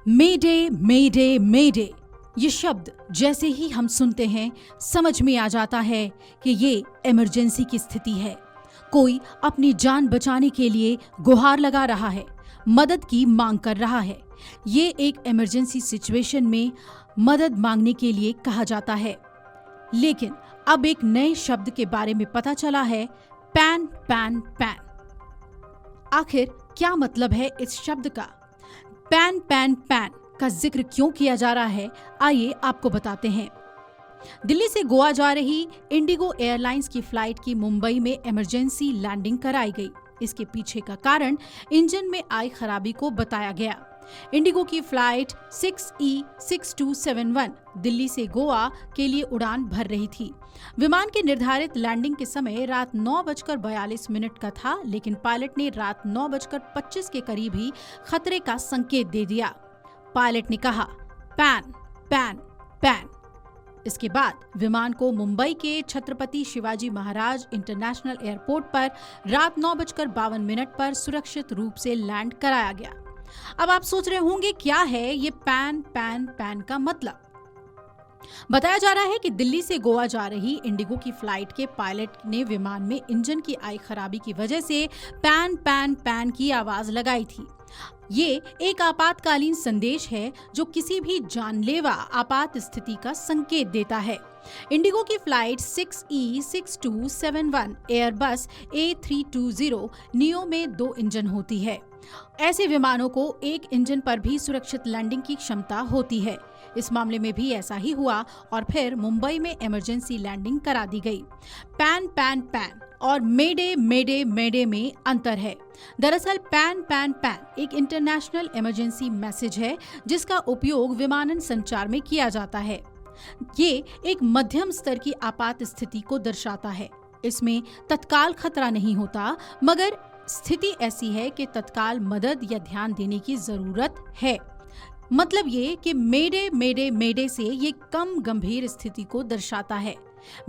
मेडे मेडे मेडे, ये शब्द जैसे ही हम सुनते हैं समझ में आ जाता है कि ये इमरजेंसी की स्थिति है। कोई अपनी जान बचाने के लिए गुहार लगा रहा है, मदद की मांग कर रहा है। ये एक इमरजेंसी सिचुएशन में मदद मांगने के लिए कहा जाता है। लेकिन अब एक नए शब्द के बारे में पता चला है, पैन पैन पैन। आखिर क्या मतलब है इस शब्द का? पैन पैन पैन का जिक्र क्यों किया जा रहा है, आइए आपको बताते हैं। दिल्ली से गोवा जा रही इंडिगो एयरलाइंस की फ्लाइट की मुंबई में इमरजेंसी लैंडिंग कराई गई। इसके पीछे का कारण इंजन में आई खराबी को बताया गया। इंडिगो की फ्लाइट 6E6271 दिल्ली से गोवा के लिए उड़ान भर रही थी। विमान के निर्धारित लैंडिंग के समय रात 9:42 का था, लेकिन पायलट ने रात 9:25 के करीब ही खतरे का संकेत दे दिया। पायलट ने कहा, पैन पैन पैन। इसके बाद विमान को मुंबई के छत्रपति शिवाजी महाराज इंटरनेशनल एयरपोर्ट पर रात 9:52 पर सुरक्षित रूप से लैंड कराया गया। अब आप सोच रहे होंगे, क्या है ये पैन पैन पैन का मतलब? बताया जा रहा है कि दिल्ली से गोवा जा रही इंडिगो की फ्लाइट के पायलट ने विमान में इंजन की आई खराबी की वजह से पैन पैन पैन की आवाज लगाई थी। ये एक आपातकालीन संदेश है जो किसी भी जानलेवा आपात स्थिति का संकेत देता है। इंडिगो की flight 6E6271 Airbus A320 neo में 2 इंजन होती है। ऐसे विमानों को एक इंजन पर भी सुरक्षित लैंडिंग की क्षमता होती है। इस मामले में भी ऐसा ही हुआ और फिर मुंबई में इमरजेंसी लैंडिंग करा दी गई। पैन पैन पैन और मेडे मेडे मेडे में अंतर है। दरअसल पैन पैन पैन एक इंटरनेशनल इमरजेंसी मैसेज है जिसका उपयोग विमानन संचार में किया जाता है। ये एक मध्यम स्तर की आपात स्थिति को दर्शाता है। इसमें तत्काल खतरा नहीं होता, मगर स्थिति ऐसी है कि तत्काल मदद या ध्यान देने की जरूरत है। मतलब ये कि मेडे मेडे मेडे से ये कम गंभीर स्थिति को दर्शाता है।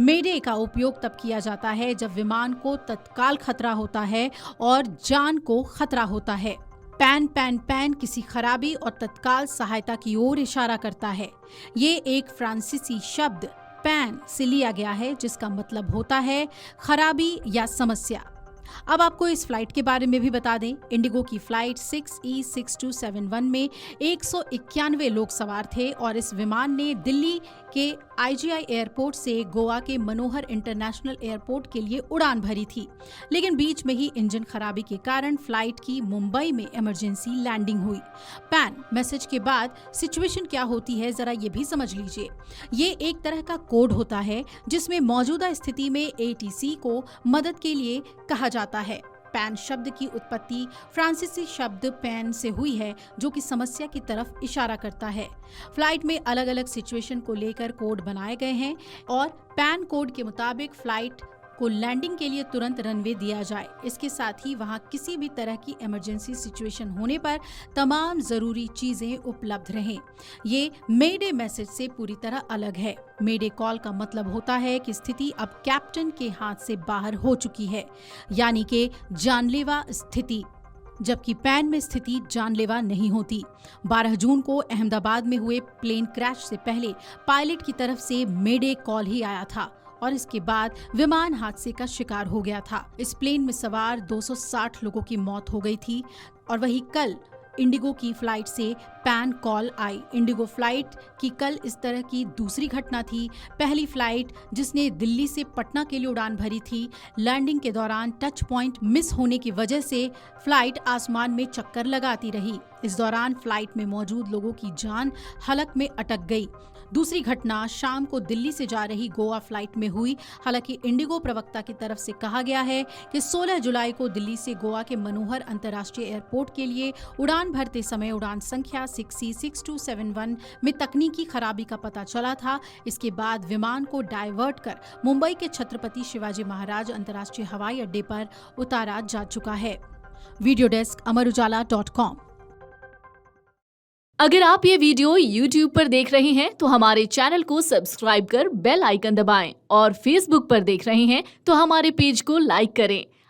मेडे का उपयोग तब किया जाता है जब विमान को तत्काल खतरा होता है और जान को खतरा होता है। पैन पैन पैन किसी खराबी और तत्काल सहायता की ओर इशारा करता है। ये एक फ्रांसीसी शब्द पैन से लिया गया है जिसका मतलब होता है खराबी या समस्या। अब आपको इस फ्लाइट के बारे में भी बता दें। इंडिगो की फ्लाइट 6E6271 में 191 लोग सवार थे और इस विमान ने दिल्ली के IGI एयरपोर्ट से गोवा के मनोहर इंटरनेशनल एयरपोर्ट के लिए उड़ान भरी थी। लेकिन बीच में ही इंजन खराबी के कारण फ्लाइट की मुंबई में इमरजेंसी लैंडिंग हुई। पैन मैसेज के बाद सिचुएशन क्या होती है, जरा ये भी समझ लीजिए। ये एक तरह का कोड होता है जिसमें मौजूदा स्थिति में ATC को मदद के लिए कहा जाता है। पैन शब्द की उत्पत्ति फ्रांसीसी शब्द पैन से हुई है जो कि समस्या की तरफ इशारा करता है। फ्लाइट में अलग अलग सिचुएशन को लेकर कोड बनाए गए हैं और पैन कोड के मुताबिक फ्लाइट को लैंडिंग के लिए तुरंत रनवे दिया जाए। इसके साथ ही वहां किसी भी तरह की इमरजेंसी सिचुएशन होने पर तमाम जरूरी चीजें उपलब्ध रहें। ये मेडे मैसेज से पूरी तरह अलग है। मेडे कॉल का मतलब होता है कि स्थिति अब कैप्टन के हाथ से बाहर हो चुकी है, यानी कि जानलेवा स्थिति, जबकि पैन में स्थिति जानलेवा नहीं होती। 12 जून को अहमदाबाद में हुए प्लेन क्रैश से पहले पायलट की तरफ से मेडे कॉल ही आया था और इसके बाद विमान हादसे का शिकार हो गया था। इस प्लेन में सवार 260 लोगों की मौत हो गई थी और वही कल इंडिगो की फ्लाइट से पैन कॉल आई। इंडिगो फ्लाइट की कल इस तरह की दूसरी घटना थी। पहली फ्लाइट जिसने दिल्ली से पटना के लिए उड़ान भरी थी, लैंडिंग के दौरान टच पॉइंट मिस होने की वजह से फ्लाइट आसमान में चक्कर लगाती रही। इस दौरान फ्लाइट में मौजूद लोगों की जान हलक में अटक गई। दूसरी घटना शाम को दिल्ली से जा रही गोवा फ्लाइट में हुई। हालांकि इंडिगो प्रवक्ता की तरफ से कहा गया है कि 16 जुलाई को दिल्ली से गोवा के मनोहर अंतर्राष्ट्रीय एयरपोर्ट के लिए उड़ान भरते समय उड़ान संख्या 6E6271 में तकनीकी खराबी का पता चला था। इसके बाद विमान को डायवर्ट कर मुंबई के छत्रपति शिवाजी महाराज अंतर्राष्ट्रीय हवाई अड्डे पर उतारा जा चुका है। वीडियो डेस्क अमरउजाला.com। अगर आप ये वीडियो YouTube पर देख रहे हैं तो हमारे चैनल को सब्सक्राइब कर बेल आइकन दबाएं और Facebook पर देख रहे हैं तो हमारे पेज को लाइक करें।